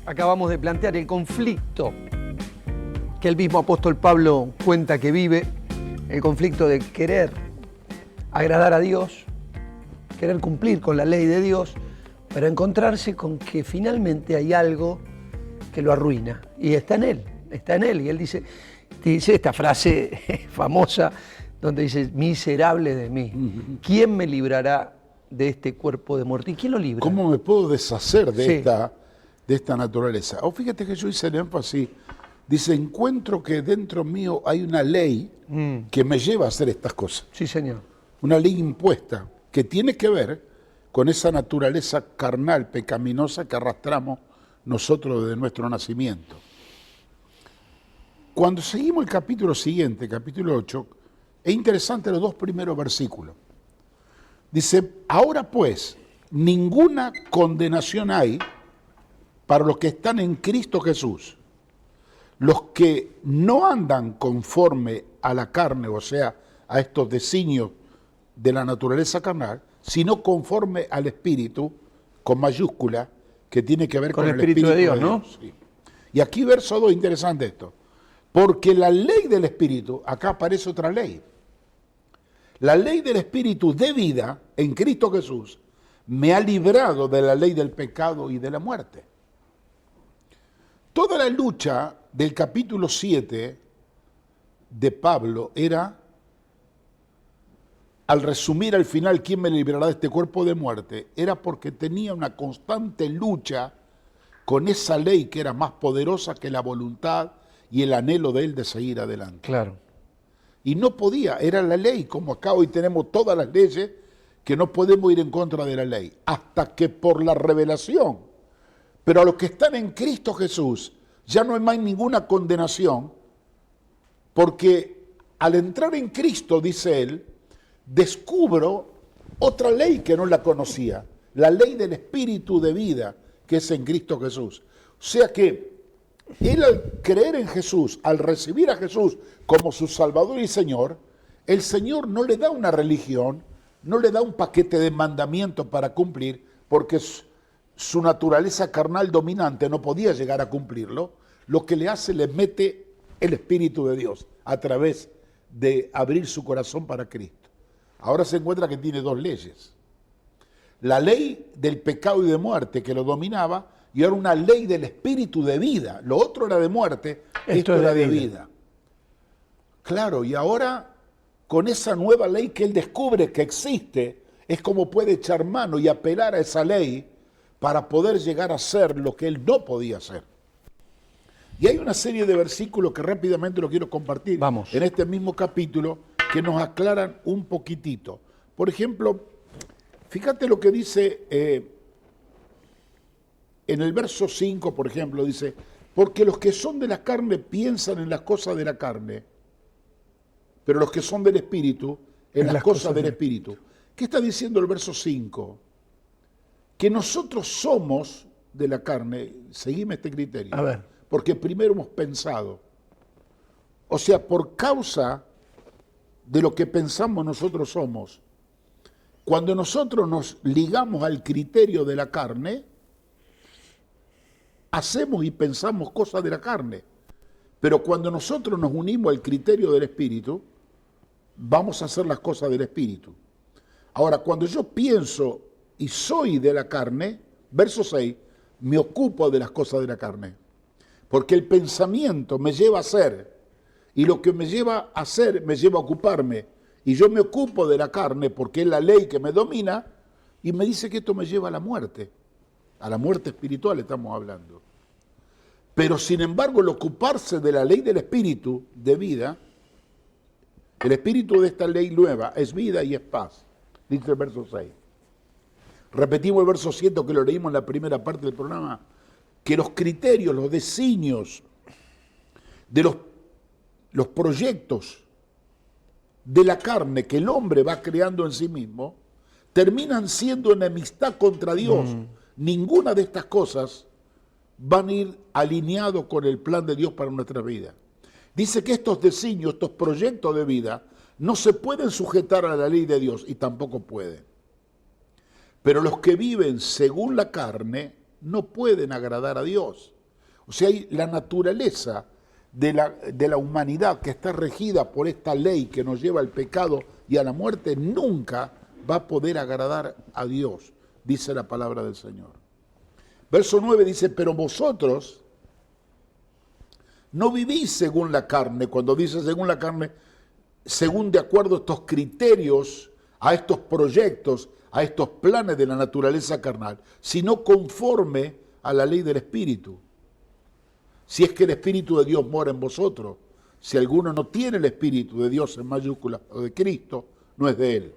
acabamos de plantear, el conflicto que el mismo apóstol Pablo cuenta que vive, el conflicto de querer agradar a Dios, querer cumplir con la ley de Dios, pero encontrarse con que finalmente hay algo que lo arruina, y está en él, y él dice esta frase famosa, donde dice, miserable de mí, ¿quién me librará de este cuerpo de muerte? ¿Y quién lo libra? ¿Cómo me puedo deshacer de, esta naturaleza? O fíjate que yo hice el énfasis, dice, encuentro que dentro mío hay una ley que me lleva a hacer estas cosas. Sí, Señor. Una ley impuesta que tiene que ver con esa naturaleza carnal, pecaminosa que arrastramos nosotros desde nuestro nacimiento. Cuando seguimos el capítulo siguiente, capítulo 8, es interesante los dos primeros versículos. Dice, ahora pues, ninguna condenación hay para los que están en Cristo Jesús. Los que no andan conforme a la carne, o sea, a estos designios de la naturaleza carnal, sino conforme al Espíritu, con mayúscula, que tiene que ver con el Espíritu de Dios, ¿no? Sí. Y aquí verso 2, interesante esto. Porque la ley del Espíritu, acá aparece otra ley. La ley del Espíritu de vida en Cristo Jesús me ha librado de la ley del pecado y de la muerte. Toda la lucha del capítulo 7 de Pablo era, al resumir al final, ¿quién me librará de este cuerpo de muerte? Era porque tenía una constante lucha con esa ley que era más poderosa que la voluntad y el anhelo de él de seguir adelante. Claro. Y no podía, era la ley, como acá hoy tenemos todas las leyes, que no podemos ir en contra de la ley, hasta que por la revelación. Pero a los que están en Cristo Jesús, ya no hay más ninguna condenación, porque al entrar en Cristo, dice él, descubro otra ley que no la conocía, la ley del Espíritu de vida, que es en Cristo Jesús. O sea que él, al creer en Jesús, al recibir a Jesús como su Salvador y Señor, el Señor no le da una religión, no le da un paquete de mandamientos para cumplir, porque su naturaleza carnal dominante no podía llegar a cumplirlo. Lo que le hace, le mete el Espíritu de Dios a través de abrir su corazón para Cristo. Ahora se encuentra que tiene dos leyes. La ley del pecado y de muerte que lo dominaba, y ahora una ley del espíritu de vida. Lo otro era de muerte, esto era de vida. Claro, y ahora con esa nueva ley que él descubre que existe, es como puede echar mano y apelar a esa ley para poder llegar a ser lo que él no podía hacer. Y hay una serie de versículos que rápidamente lo quiero compartir en este mismo capítulo que nos aclaran un poquitito. Por ejemplo, fíjate lo que dice en el verso 5, por ejemplo, dice, porque los que son de la carne piensan en las cosas de la carne, pero los que son del Espíritu, en las cosas del Espíritu. ¿Qué está diciendo el verso 5? Que nosotros somos de la carne, seguime este criterio, a ver, porque primero hemos pensado, o sea, por causa de lo que pensamos nosotros somos, cuando nosotros nos ligamos al criterio de la carne, hacemos y pensamos cosas de la carne, pero cuando nosotros nos unimos al criterio del Espíritu, vamos a hacer las cosas del Espíritu. Ahora, cuando yo pienso y soy de la carne, verso 6, me ocupo de las cosas de la carne, porque el pensamiento me lleva a hacer, y lo que me lleva a hacer me lleva a ocuparme, y yo me ocupo de la carne porque es la ley que me domina, y me dice que esto me lleva a la muerte espiritual estamos hablando. Pero sin embargo, el ocuparse de la ley del Espíritu de vida, el espíritu de esta ley nueva es vida y es paz, dice el verso 6. Repetimos el verso 7 que lo leímos en la primera parte del programa, que los criterios, los designios de los proyectos de la carne que el hombre va creando en sí mismo, terminan siendo enemistad contra Dios. Ninguna de estas cosas van a ir alineados con el plan de Dios para nuestra vida. Dice que estos designios, estos proyectos de vida, no se pueden sujetar a la ley de Dios y tampoco pueden. Pero los que viven según la carne no pueden agradar a Dios. O sea, hay la naturaleza de la humanidad que está regida por esta ley que nos lleva al pecado y a la muerte, nunca va a poder agradar a Dios, dice la palabra del Señor. Verso 9 dice, pero vosotros no vivís según la carne. Cuando dice según la carne, según de acuerdo a estos criterios, a estos proyectos, a estos planes de la naturaleza carnal, sino conforme a la ley del Espíritu. Si es que el Espíritu de Dios mora en vosotros, si alguno no tiene el Espíritu de Dios en mayúsculas o de Cristo, no es de él.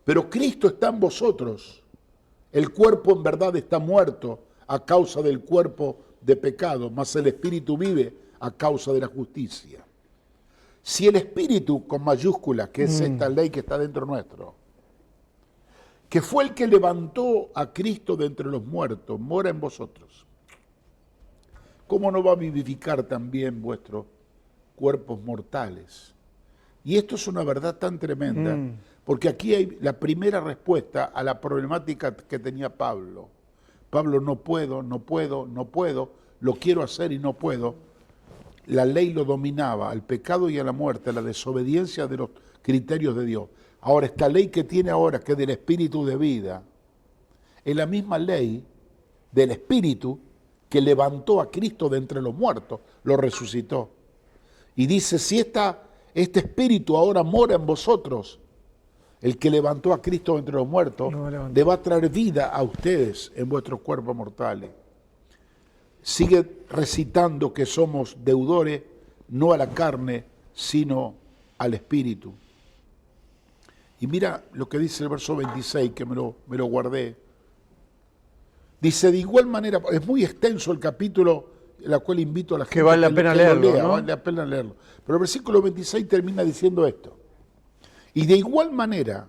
Pero Cristo está en vosotros. El cuerpo en verdad está muerto a causa del cuerpo de pecado, mas el Espíritu vive a causa de la justicia. Si el Espíritu con mayúsculas, que es esta ley que está dentro nuestro, que fue el que levantó a Cristo de entre los muertos, mora en vosotros, ¿cómo no va a vivificar también vuestros cuerpos mortales? Y esto es una verdad tan tremenda, porque aquí hay la primera respuesta a la problemática que tenía Pablo. Pablo, no puedo, lo quiero hacer y no puedo. La ley lo dominaba, al pecado y a la muerte, a la desobediencia de los criterios de Dios. Ahora, esta ley que tiene ahora, que es del Espíritu de vida, es la misma ley del Espíritu que levantó a Cristo de entre los muertos, lo resucitó. Y dice, si este Espíritu ahora mora en vosotros, el que levantó a Cristo de entre los muertos, le va a traer vida a ustedes en vuestros cuerpos mortales. Sigue recitando que somos deudores, no a la carne, sino al Espíritu. Y mira lo que dice el verso 26, que me lo guardé. Dice, de igual manera, es muy extenso el capítulo, en el cual invito a la gente que vale la pena leerlo, lea, ¿no? Vale la pena leerlo. Pero el versículo 26 termina diciendo esto. Y de igual manera,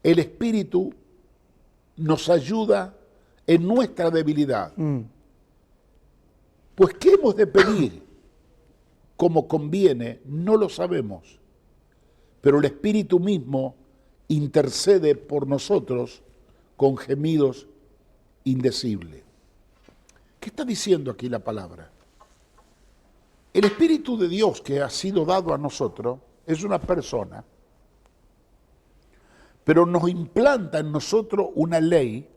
el Espíritu nos ayuda en nuestra debilidad. Pues, ¿qué hemos de pedir? Como conviene, no lo sabemos. Pero el Espíritu mismo intercede por nosotros con gemidos indecibles. ¿Qué está diciendo aquí la palabra? El Espíritu de Dios que ha sido dado a nosotros es una persona, pero nos implanta en nosotros una ley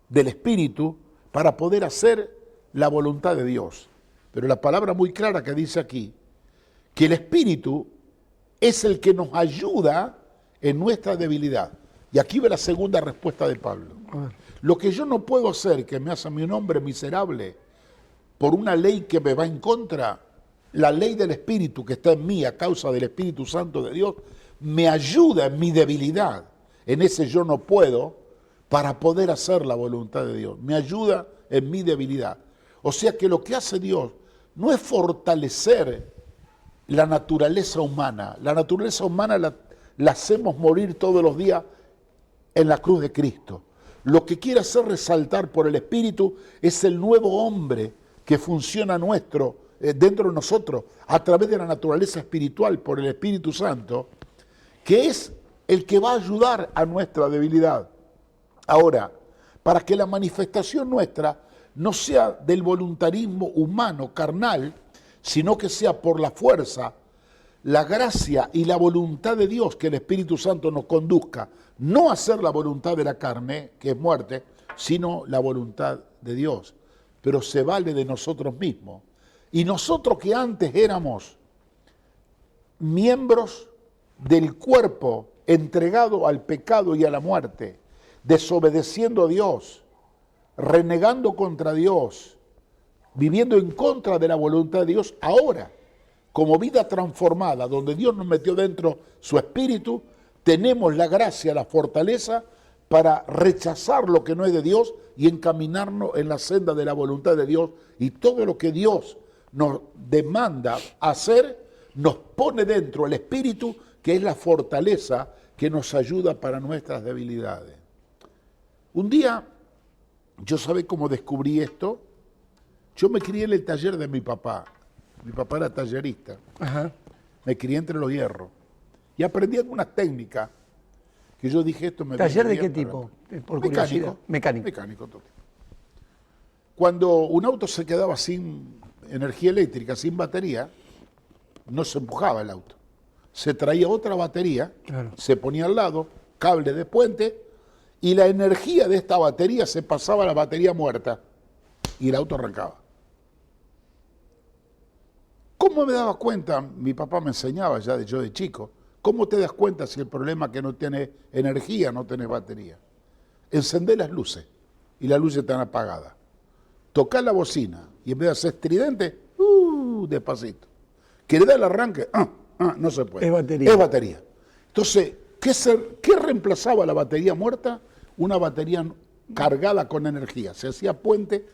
del Espíritu para poder hacer la voluntad de Dios. Pero la palabra muy clara que dice aquí, que el Espíritu es el que nos ayuda en nuestra debilidad. Y aquí ve la segunda respuesta de Pablo. Lo que yo no puedo hacer, que me hace a mi un hombre miserable, por una ley que me va en contra, la ley del Espíritu que está en mí a causa del Espíritu Santo de Dios, me ayuda en mi debilidad, en ese yo no puedo, para poder hacer la voluntad de Dios. Me ayuda en mi debilidad. O sea que lo que hace Dios no es fortalecer la naturaleza humana. La naturaleza humana la hacemos morir todos los días en la cruz de Cristo. Lo que quiere hacer resaltar por el Espíritu es el nuevo hombre que funciona dentro de nosotros a través de la naturaleza espiritual por el Espíritu Santo, que es el que va a ayudar a nuestra debilidad. Ahora, para que la manifestación nuestra no sea del voluntarismo humano, carnal, sino que sea por la fuerza, la gracia y la voluntad de Dios, que el Espíritu Santo nos conduzca, no a hacer la voluntad de la carne, que es muerte, sino la voluntad de Dios. Pero se vale de nosotros mismos. Y nosotros que antes éramos miembros del cuerpo entregado al pecado y a la muerte, desobedeciendo a Dios, renegando contra Dios, viviendo en contra de la voluntad de Dios, ahora, como vida transformada, donde Dios nos metió dentro su espíritu, tenemos la gracia, la fortaleza para rechazar lo que no es de Dios y encaminarnos en la senda de la voluntad de Dios, y todo lo que Dios nos demanda hacer, nos pone dentro el espíritu, que es la fortaleza que nos ayuda para nuestras debilidades. Un día, yo ¿sabe cómo descubrí esto? Yo me crié en el taller de mi papá. Mi papá era tallerista. Ajá. Me crié entre los hierros. Y aprendí algunas técnicas que yo dije, esto me... ¿Taller de qué tipo? Por curiosidad. Mecánico. Mecánico. Todo. Cuando un auto se quedaba sin energía eléctrica, sin batería, no se empujaba el auto. Se traía otra batería, Claro. se ponía al lado, cable de puente, y la energía de esta batería se pasaba a la batería muerta y el auto arrancaba. ¿Cómo me daba cuenta? Mi papá me enseñaba ya yo de chico. ¿Cómo te das cuenta si el problema es que no tiene energía, no tiene batería? Encendés las luces y las luces están apagadas. Tocá la bocina y en vez de hacer estridente, despacito. ¿Querés dar el arranque? No se puede. Es batería. Es batería. Entonces, ¿qué reemplazaba la batería muerta? Una batería cargada con energía. Se hacía puente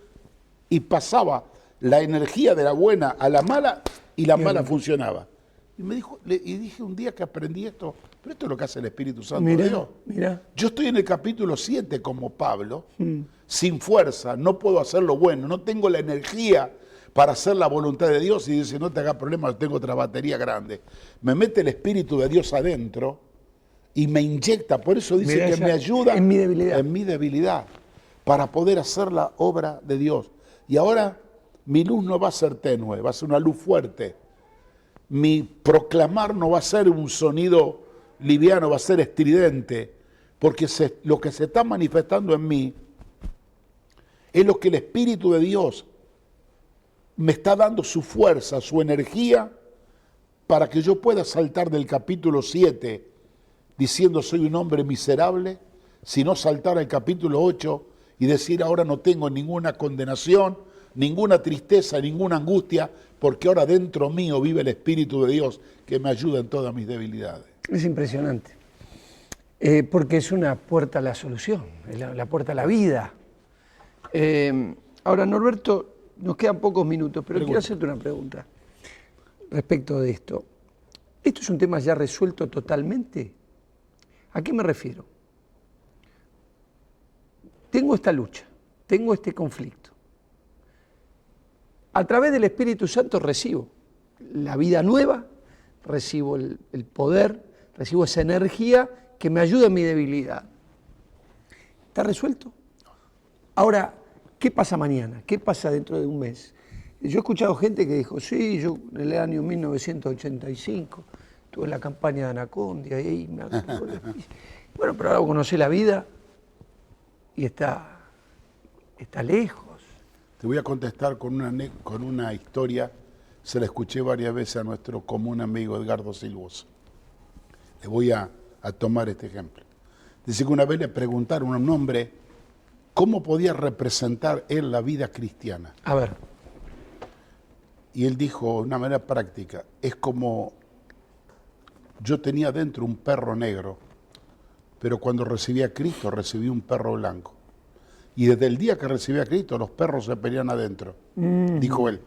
y pasaba la energía de la buena a la mala y la mala funcionaba. Y me dijo, y dije un día que aprendí esto, pero esto es lo que hace el Espíritu Santo de Dios. Mira. Yo estoy en el capítulo 7 como Pablo, sin fuerza, no puedo hacer lo bueno, no tengo la energía para hacer la voluntad de Dios, y dice, no te hagas problema, tengo otra batería grande. Me mete el Espíritu de Dios adentro y me inyecta, por eso dice Mirá, que me ayuda en mi debilidad. en mi debilidad, para poder hacer la obra de Dios. Y ahora mi luz no va a ser tenue, va a ser una luz fuerte. Mi proclamar no va a ser un sonido liviano, va a ser estridente, porque lo que se está manifestando en mí es lo que el Espíritu de Dios me está dando, su fuerza, su energía, para que yo pueda saltar del capítulo 7 diciendo soy un hombre miserable, sino saltar al capítulo 8 y decir ahora no tengo ninguna condenación, ninguna tristeza, ninguna angustia, porque ahora dentro mío vive el Espíritu de Dios que me ayuda en todas mis debilidades. Es impresionante. Porque es una puerta a la solución, es la puerta a la vida. Ahora, Norberto, nos quedan pocos minutos, pero quiero hacerte una pregunta respecto de esto. ¿Esto es un tema ya resuelto totalmente? ¿A qué me refiero? Tengo esta lucha, tengo este conflicto. A través del Espíritu Santo recibo la vida nueva, recibo el poder, recibo esa energía que me ayuda en mi debilidad. ¿Está resuelto? Ahora, ¿qué pasa mañana? ¿Qué pasa dentro de un mes? Yo he escuchado gente que dijo, sí, yo en el año 1985 estuve en la campaña de Anacondia y ahí me acuerdo. Bueno, pero ahora conocí la vida y está lejos. Te voy a contestar con una historia, se la escuché varias veces a nuestro común amigo Edgardo Silvoso. Le voy a tomar este ejemplo. Dice que una vez le preguntaron a un hombre cómo podía representar él la vida cristiana. A ver. Y él dijo de una manera práctica, es como yo tenía dentro un perro negro, pero cuando recibí a Cristo recibí un perro blanco. Y desde el día que recibí a Cristo, los perros se pelean adentro, dijo él.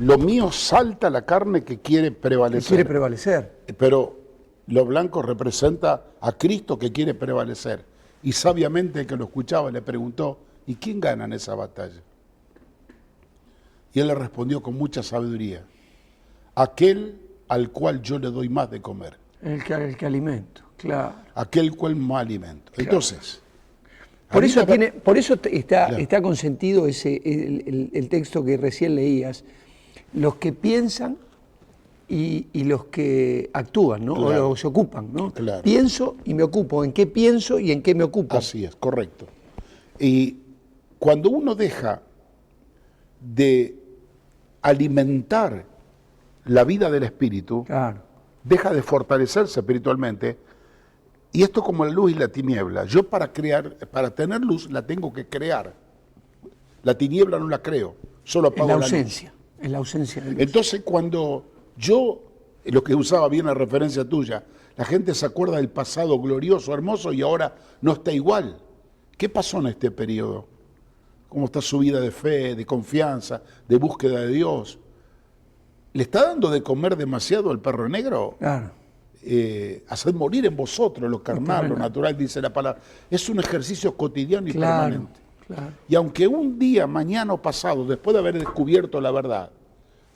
Lo mío salta la carne que quiere prevalecer. Quiere prevalecer. Pero lo blanco representa a Cristo que quiere prevalecer. Y sabiamente el que lo escuchaba le preguntó, ¿y quién gana en esa batalla? Y él le respondió con mucha sabiduría, aquel al cual yo le doy más de comer. El que alimento, claro. Aquel cual más alimento. Claro. Entonces, por eso está consentido el texto que recién leías. Los que piensan y los que actúan, ¿no? Claro. O los que se ocupan, ¿no? Claro. Pienso y me ocupo. ¿En qué pienso y en qué me ocupo? Así es, correcto. Y cuando uno deja de alimentar la vida del espíritu, claro, deja de fortalecerse espiritualmente, y esto como la luz y la tiniebla. Yo para tener luz la tengo que crear. La tiniebla no la creo, solo apago la ausencia. Es la ausencia de luz. Entonces cuando yo, lo que usaba bien la referencia tuya, la gente se acuerda del pasado glorioso, hermoso, y ahora no está igual. ¿Qué pasó en este periodo? ¿Cómo está su vida de fe, de confianza, de búsqueda de Dios? ¿Le está dando de comer demasiado al perro negro? Claro. Haced morir en vosotros lo carnal, lo natural, dice la palabra. Es un ejercicio cotidiano y permanente. Claro. Y aunque un día, mañana o pasado, después de haber descubierto la verdad,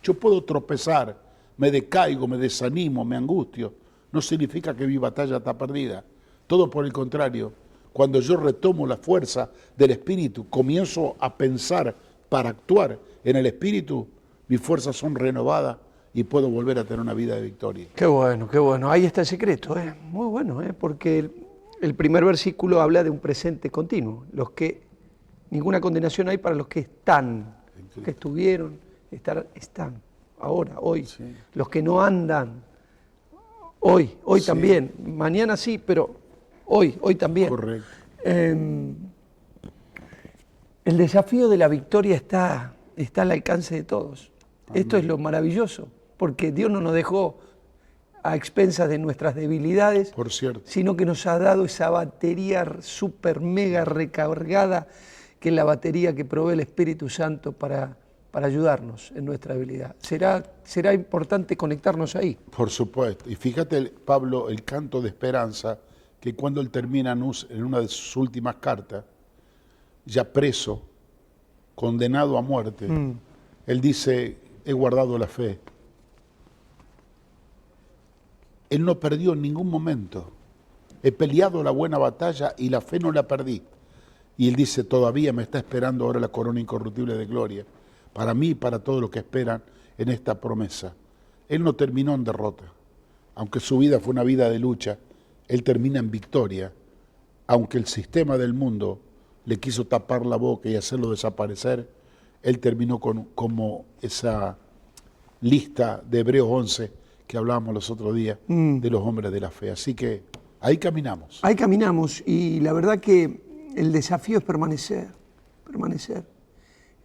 yo puedo tropezar, me decaigo, me desanimo, me angustio, no significa que mi batalla está perdida. Todo por el contrario. cuando yo retomo la fuerza del Espíritu, comienzo a pensar para actuar en el Espíritu, mis fuerzas son renovadas y puedo volver a tener una vida de victoria. Qué bueno, qué bueno. Ahí está el secreto, muy bueno, porque el primer versículo habla de un presente continuo. Ninguna condenación hay para los que están, los que estuvieron, están, ahora, hoy. Sí. Los que no andan, hoy sí. También. Mañana sí, pero hoy también. Correcto. El desafío de la victoria está al alcance de todos. Amén. Esto es lo maravilloso, porque Dios no nos dejó a expensas de nuestras debilidades, por cierto, sino que nos ha dado esa batería súper mega recargada, que es la batería que provee el Espíritu Santo para ayudarnos en nuestra debilidad. Será importante conectarnos ahí. Por supuesto. Y fíjate, Pablo, el canto de esperanza, que cuando él termina en una de sus últimas cartas, ya preso, condenado a muerte, él dice, he guardado la fe. Él no perdió en ningún momento. He peleado la buena batalla y la fe no la perdí. Y él dice, todavía me está esperando ahora la corona incorruptible de gloria, para mí y para todos los que esperan en esta promesa. Él no terminó en derrota. Aunque su vida fue una vida de lucha, él termina en victoria. Aunque el sistema del mundo le quiso tapar la boca y hacerlo desaparecer, él terminó como esa lista de Hebreos 11 que hablábamos los otros días de los hombres de la fe. Así que ahí caminamos. Ahí caminamos, y la verdad que el desafío es permanecer.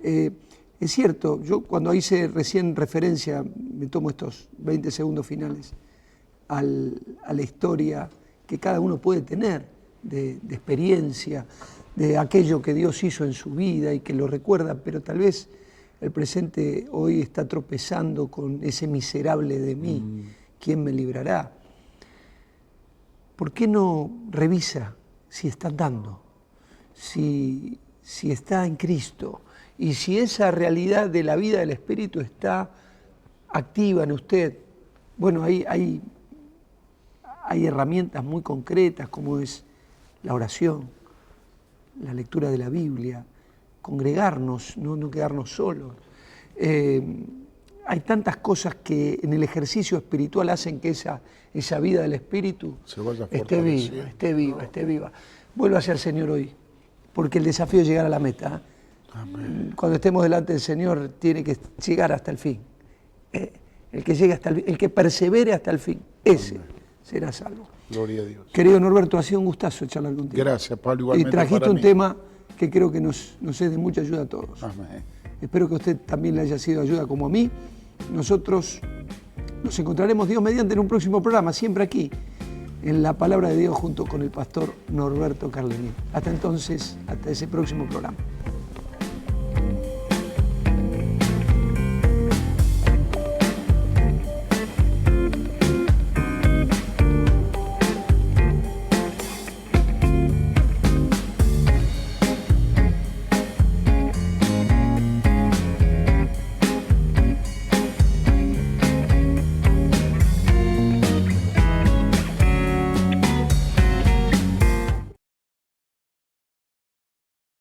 Es cierto, yo cuando hice recién referencia, me tomo estos 20 segundos finales, a la historia que cada uno puede tener de experiencia, de aquello que Dios hizo en su vida y que lo recuerda, pero tal vez el presente hoy está tropezando con ese miserable de mí, ¿quién me librará? ¿Por qué no revisa si está andando? Si está en Cristo, y si esa realidad de la vida del Espíritu está activa en usted. Bueno, hay herramientas muy concretas, como es la oración, la lectura de la Biblia, congregarnos, no quedarnos solos. Hay tantas cosas que en el ejercicio espiritual hacen que esa vida del Espíritu esté viva. Vuelva a ser Señor hoy, porque el desafío es llegar a la meta. Amén. Cuando estemos delante del Señor, tiene que llegar hasta el fin. El que llegue el que persevere hasta el fin, ese será salvo. Gloria a Dios. Querido Norberto, ha sido un gustazo charlar contigo. Gracias, Pablo, igualmente. Y trajiste un tema que creo que nos es de mucha ayuda a todos. Amén. Espero que a usted también le haya sido ayuda como a mí. Nosotros nos encontraremos, Dios mediante, en un próximo programa, siempre aquí, en la Palabra de Dios, junto con el pastor Norberto Carlini. Hasta entonces, hasta ese próximo programa.